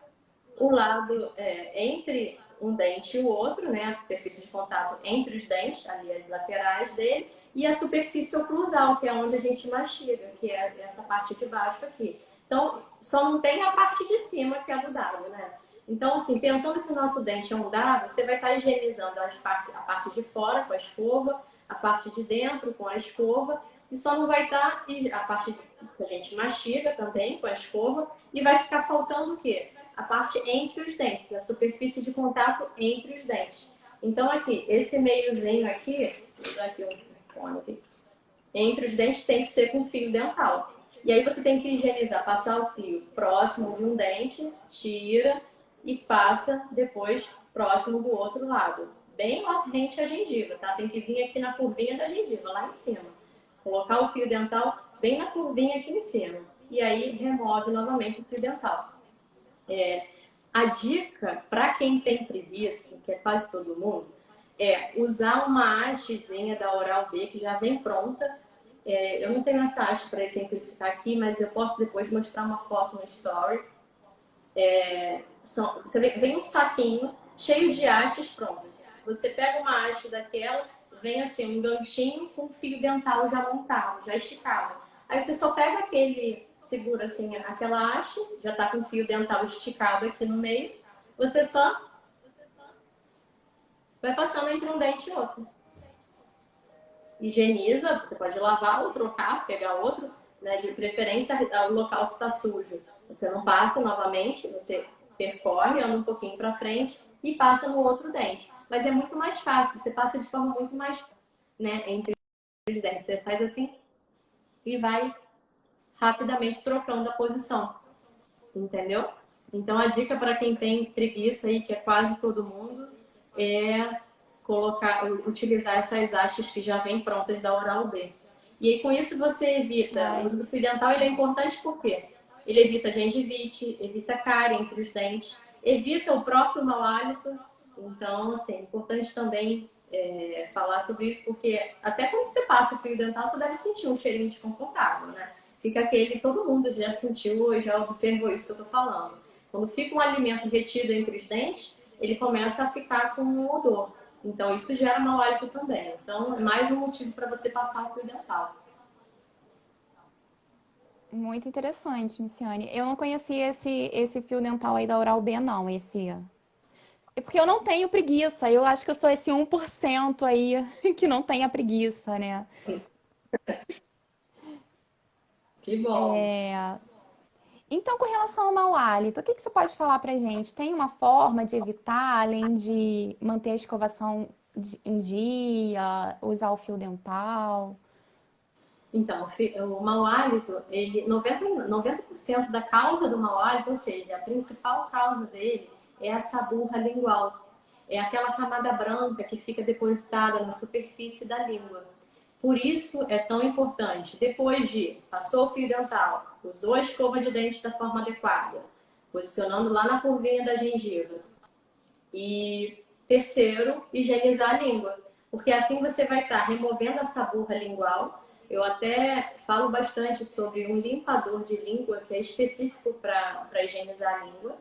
o lado entre um dente e o outro, né, a superfície de contato entre os dentes, ali as laterais dele, e a superfície oclusal, que é onde a gente mastiga, que é essa parte de baixo aqui. Então, só não tem a parte de cima, que é do dado, né? Então, assim, pensando que o nosso dente é um dado, você vai estar higienizando a parte de fora com a escova, a parte de dentro com a escova, e só não vai estar a parte que a gente mastiga também com a escova, e vai ficar faltando o quê? A parte entre os dentes, a superfície de contato entre os dentes. Então, aqui, esse meiozinho aqui, vou dar aqui um fone aqui, entre os dentes tem que ser com fio dental. E aí você tem que higienizar, passar o fio próximo de um dente, tira e passa depois próximo do outro lado. Bem latente a gengiva, tá? Tem que vir aqui na curvinha da gengiva, lá em cima. Colocar o fio dental bem na curvinha aqui em cima. E aí remove novamente o fio dental. A dica para quem tem preguiça, que é quase todo mundo, é usar uma hastezinha da Oral-B que já vem pronta. Eu não tenho essa haste para exemplificar aqui, mas eu posso depois mostrar uma foto no story. Você vem um saquinho cheio de hastes prontas. Você pega uma haste daquela, vem assim um ganchinho com fio dental já montado, já esticado. Aí você só pega aquele, segura assim aquela haste, já está com o fio dental esticado aqui no meio. Você só vai passando entre um dente e outro. Higieniza, você pode lavar ou trocar, pegar outro, né? De preferência o local que está sujo. Você não passa novamente, você percorre, anda um pouquinho para frente e passa no outro dente. Mas é muito mais fácil, você passa de forma muito mais, né, entre os dentes. Você faz assim e vai rapidamente trocando a posição. Entendeu? Então a dica para quem tem preguiça aí, que é quase todo mundo, é utilizar essas hastes que já vêm prontas da Oral-B. E aí com isso você evita, o Ai, uso do fio dental ele é importante porque ele evita gengivite, evita cárie entre os dentes, evita o próprio mau hálito. Então, assim, é importante também falar sobre isso, porque até quando você passa o fio dental, você deve sentir um cheirinho desconfortável, né? Fica aquele, todo mundo já sentiu ou já observou isso que eu tô falando. Quando fica um alimento retido entre os dentes, ele começa a ficar com um odor. Então, isso gera mau hálito também. Então, é mais um motivo para você passar o fio dental. muito interessante, Miciane. Eu não conhecia esse fio dental aí da Oral-B, não, esse. É porque eu não tenho preguiça. Eu acho que eu sou esse 1% aí que não tem a preguiça, né? Que bom. Então, com relação ao mau hálito, o que que você pode falar pra gente? Tem uma forma de evitar, além de manter a escovação em dia, usar o fio dental? Então, o mau hálito, ele 90% da causa do mau hálito, ou seja, a principal causa dele é a saburra lingual. É aquela camada branca que fica depositada na superfície da língua. Por isso é tão importante, depois de passou o fio dental, usou a escova de dente da forma adequada, posicionando lá na curvinha da gengiva. E terceiro, higienizar a língua, porque assim você vai estar removendo essa burra lingual. Eu até falo bastante sobre um limpador de língua que é específico para higienizar a língua,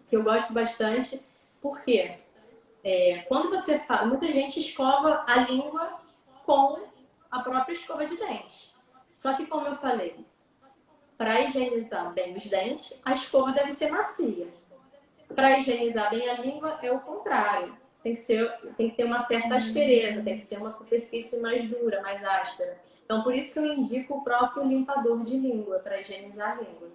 que eu gosto bastante, porque quando você fala, muita gente escova a língua com a própria escova de dente. Só que, como eu falei, para higienizar bem os dentes, a escova deve ser macia. Para higienizar bem a língua, é o contrário. Tem que ter uma certa aspereza, tem que ser uma superfície mais dura, mais áspera. Então, por isso que eu indico o próprio limpador de língua, para higienizar a língua.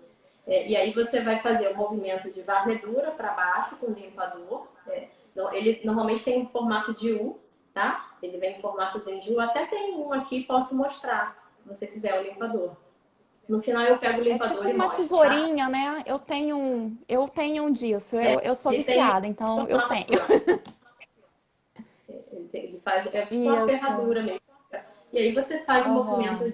E aí você vai fazer o movimento de varredura para baixo com o limpador. Ele normalmente tem um formato de U, tá? Ele vem em formatozinho de U. Até tem um aqui, posso mostrar, se você quiser, o limpador. No final eu pego o É limpador tipo e uma mostro, tá? tesourinha, né? Eu tenho um disso. Eu sou Ele tem viciada, então eu formato tenho. ele faz, é tipo uma Isso. ferradura mesmo. E aí você faz o movimento Aham.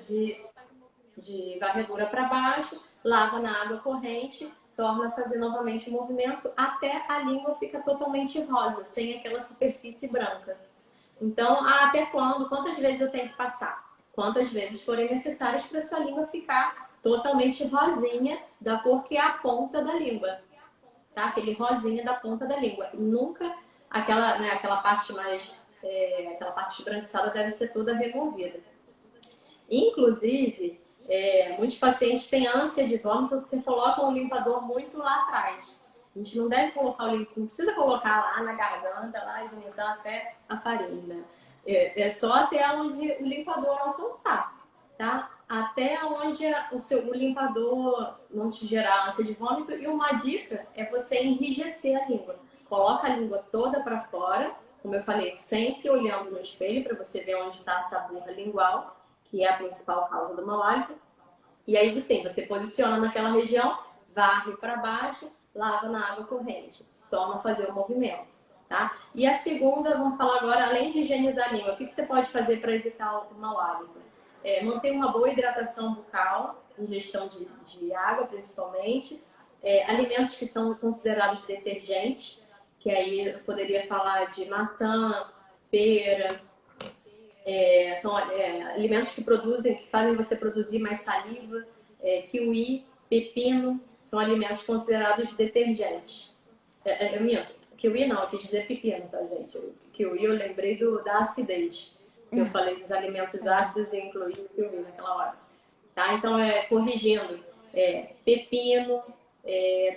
de varredura para baixo, lava na água corrente, torna a fazer novamente o movimento até a língua fica totalmente rosa, sem aquela superfície branca. Então, até quando? Quantas vezes eu tenho que passar? Quantas vezes forem necessárias para sua língua ficar totalmente rosinha, da cor que é a ponta da língua, tá? Aquele rosinha da ponta da língua. Nunca aquela, né, aquela parte mais, aquela parte esbranquiçada deve ser toda removida. Inclusive, muitos pacientes têm ânsia de vômito porque colocam o limpador muito lá atrás. A gente não deve colocar o limpador, não precisa colocar lá na garganta, lá higienizar até a farinha. É só até onde o limpador alcançar, tá? Até onde o limpador não te gerar ânsia de vômito. E uma dica é você enrijecer a língua. Coloca a língua toda para fora, como eu falei, sempre olhando no espelho para você ver onde está essa burra lingual, que é a principal causa do mau hálito. E aí, sim, você posiciona naquela região, varre para baixo, lava na água corrente, toma fazer o movimento, tá? E a segunda, vamos falar agora, além de higienizar a língua, o que você pode fazer para evitar o mau hálito? Manter uma boa hidratação bucal, ingestão de água principalmente, alimentos que são considerados detergentes, que aí eu poderia falar de maçã, pera, são alimentos que fazem você produzir mais saliva, kiwi, pepino, são alimentos considerados detergentes. Eu minto, kiwi não, eu quis dizer pepino, tá, gente? Kiwi eu lembrei da acidez, que eu falei dos alimentos ácidos e incluí o kiwi naquela hora. Tá? Então, corrigindo, pepino,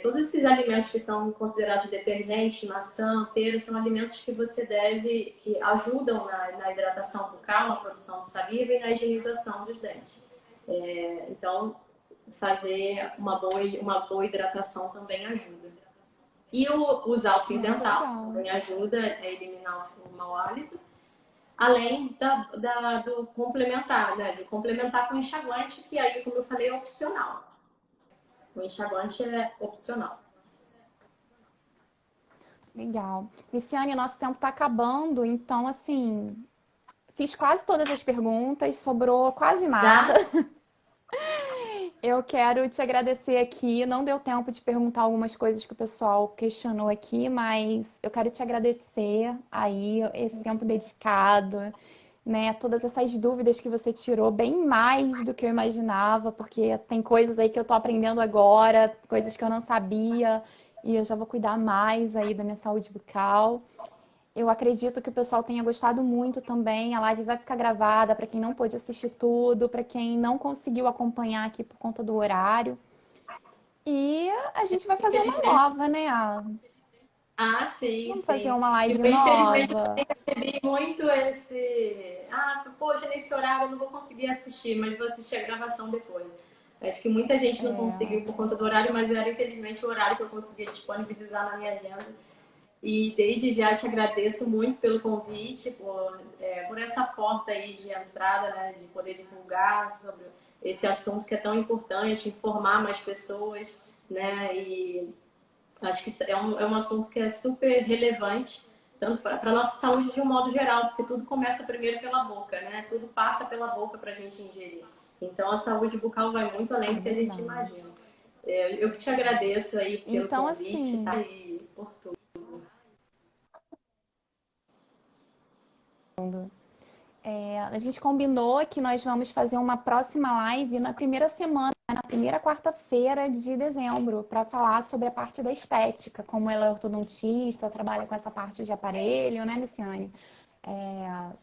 todos esses alimentos que são considerados detergentes, maçã, pera, são alimentos que você deve, que ajudam na hidratação bucal, na produção de saliva e na higienização dos dentes. Então, fazer uma boa hidratação também ajuda. E usar o fio Muito dental legal. também ajuda a eliminar o mau hálito. Além do complementar, né? De complementar com enxaguante, que aí, como eu falei, é opcional. O enxaguante é opcional. Legal. Viciane, nosso tempo está acabando, então, assim, fiz quase todas as perguntas, sobrou quase nada. Já? Eu quero te agradecer aqui. Não deu tempo de perguntar algumas coisas que o pessoal questionou aqui, mas eu quero te agradecer aí esse tempo dedicado, né? Todas essas dúvidas que você tirou, bem mais do que eu imaginava, porque tem coisas aí que eu tô aprendendo agora, coisas que eu não sabia, e eu já vou cuidar mais aí da minha saúde bucal. Eu acredito que o pessoal tenha gostado muito também. A live vai ficar gravada para quem não pôde assistir tudo, para quem não conseguiu acompanhar aqui por conta do horário. E a gente vai fazer uma Infelizmente. nova, né? Ah, sim, Vamos fazer sim. uma live Infelizmente, nova. eu recebi muito esse. Ah, poxa, nesse horário eu não vou conseguir assistir, mas vou assistir a gravação depois. Acho que muita gente não conseguiu por conta do horário, mas era infelizmente o horário que eu conseguia disponibilizar na minha agenda. E desde já te agradeço muito pelo convite, por essa porta aí de entrada, né, de poder divulgar sobre esse assunto que é tão importante, informar mais pessoas, né, e acho que é um assunto que é super relevante, tanto para a nossa saúde de um modo geral, porque tudo começa primeiro pela boca, né, tudo passa pela boca para a gente ingerir. Então a saúde bucal vai muito além É do que a gente verdade. imagina. Eu que te agradeço aí pelo Então, convite, tá? assim, E por tudo. a gente combinou que nós vamos fazer uma próxima live na primeira semana, na primeira quarta-feira de dezembro, para falar sobre a parte da estética, como ela é ortodontista, trabalha com essa parte de aparelho, né, Luciane?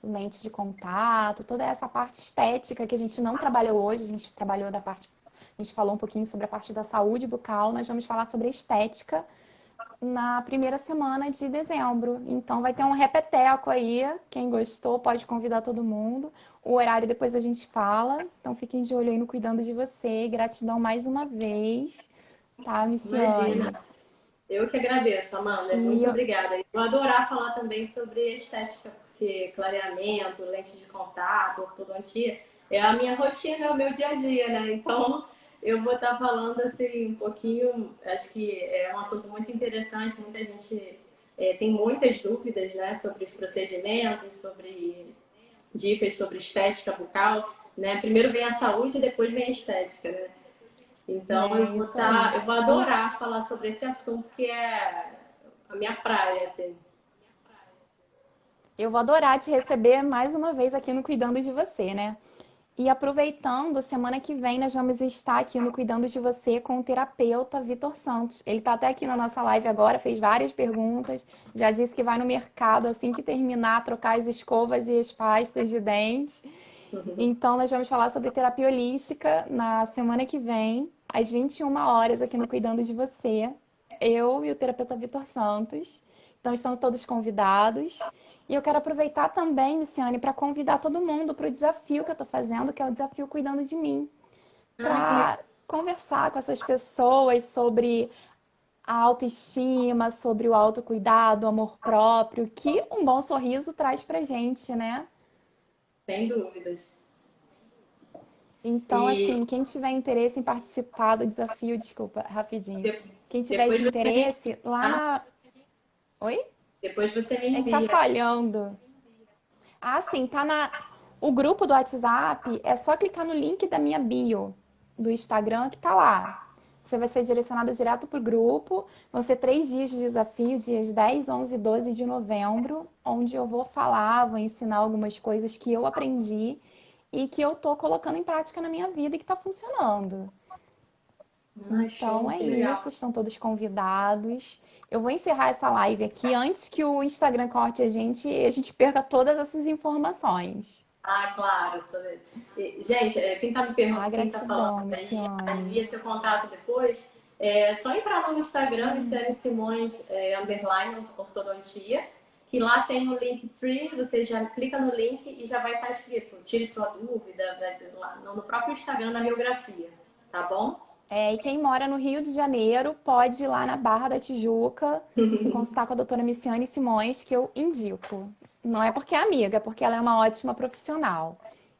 Lente de contato, toda essa parte estética que a gente não trabalhou hoje, a gente trabalhou da parte, a gente falou um pouquinho sobre a parte da saúde bucal, nós vamos falar sobre a estética na primeira semana de dezembro. Então vai ter um repeteco aí. Quem gostou pode convidar todo mundo. O horário depois a gente fala. Então fiquem de olho aí no Cuidando de Você. Gratidão mais uma vez, tá, Imagina. Missiane? Eu que agradeço, Amanda. E Muito eu, obrigada. Eu vou adorar falar também sobre estética, porque clareamento, lente de contato, ortodontia é a minha rotina, é o meu dia a dia, né? Então, eu vou estar falando assim um pouquinho. Acho que é um assunto muito interessante. Muita gente tem muitas dúvidas, né, sobre os procedimentos, sobre dicas sobre estética bucal, né? Primeiro vem a saúde, depois vem a estética, né? Então é isso aí. eu vou adorar falar sobre esse assunto que é a minha praia, assim. Eu vou adorar te receber mais uma vez aqui no Cuidando de Você, né? E aproveitando, semana que vem nós vamos estar aqui no Cuidando de Você com o terapeuta Vitor Santos. Ele está até aqui na nossa live agora, fez várias perguntas, já disse que vai no mercado assim que terminar, trocar as escovas e as pastas de dentes. Então nós vamos falar sobre terapia holística na semana que vem, às 21 horas, aqui no Cuidando de Você. Eu e o terapeuta Vitor Santos. Então estão todos convidados. E eu quero aproveitar também, Luciane, para convidar todo mundo para o desafio que eu estou fazendo, que é o desafio Cuidando de Mim, Ah, que legal. para conversar com essas pessoas sobre a autoestima, sobre o autocuidado, o amor próprio, que um bom sorriso traz pra gente, né? Sem dúvidas. Então, E assim, quem tiver interesse em participar do desafio, desculpa, rapidinho. de- Quem tiver depois esse você me interesse, lá envia, na. Oi? depois você me É que tá envia. falhando. Ah, sim, tá na. O grupo do WhatsApp é só clicar no link da minha bio do Instagram que tá lá. Você vai ser direcionado direto pro grupo. Vão ser 3 dias de desafio, dias 10, 11 e 12 de novembro, onde eu vou falar, vou ensinar algumas coisas que eu aprendi e que eu tô colocando em prática na minha vida e que tá funcionando. Ah, Então show, é que isso, legal. estão todos convidados. Eu vou encerrar essa live aqui antes que o Instagram corte a gente e a gente perca todas essas informações. Ah, claro. Gente, quem tá me perguntando, Ah, quem tá falando gratidão, aí, já Missiane. envia seu contato depois. É só entrar no Instagram, Luciane Simões, underline ortodontia, que lá tem o Linktree, você já clica no link e já vai estar escrito, tire sua dúvida, lá no próprio Instagram, na biografia, tá bom? E quem mora no Rio de Janeiro pode ir lá na Barra da Tijuca se consultar com a doutora Missiane Simões, que eu indico. Não é porque é amiga, é porque ela é uma ótima profissional.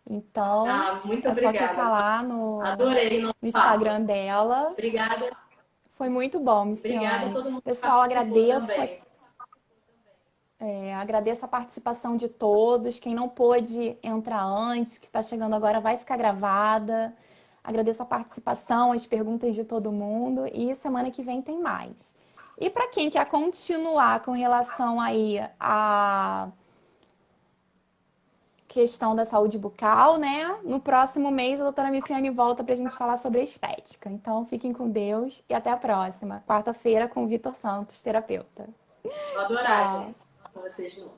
Então, Ah, muito é só obrigada. clicar lá no, Adorei o nosso no papo. Instagram dela. Obrigada, Foi muito bom, obrigada a Missiane. todo mundo que Pessoal, participou também. agradeço a participação de todos. Quem não pôde entrar antes, que está chegando agora, vai ficar gravada. Agradeço a participação, as perguntas de todo mundo. E semana que vem tem mais. E para quem quer continuar com relação aí à questão da saúde bucal, né? No próximo mês a doutora Missiane volta para a gente falar sobre estética. Então fiquem com Deus e até a próxima. Quarta-feira com o Vitor Santos, terapeuta. Vou adorar, Tchau. gente, com vocês de novo.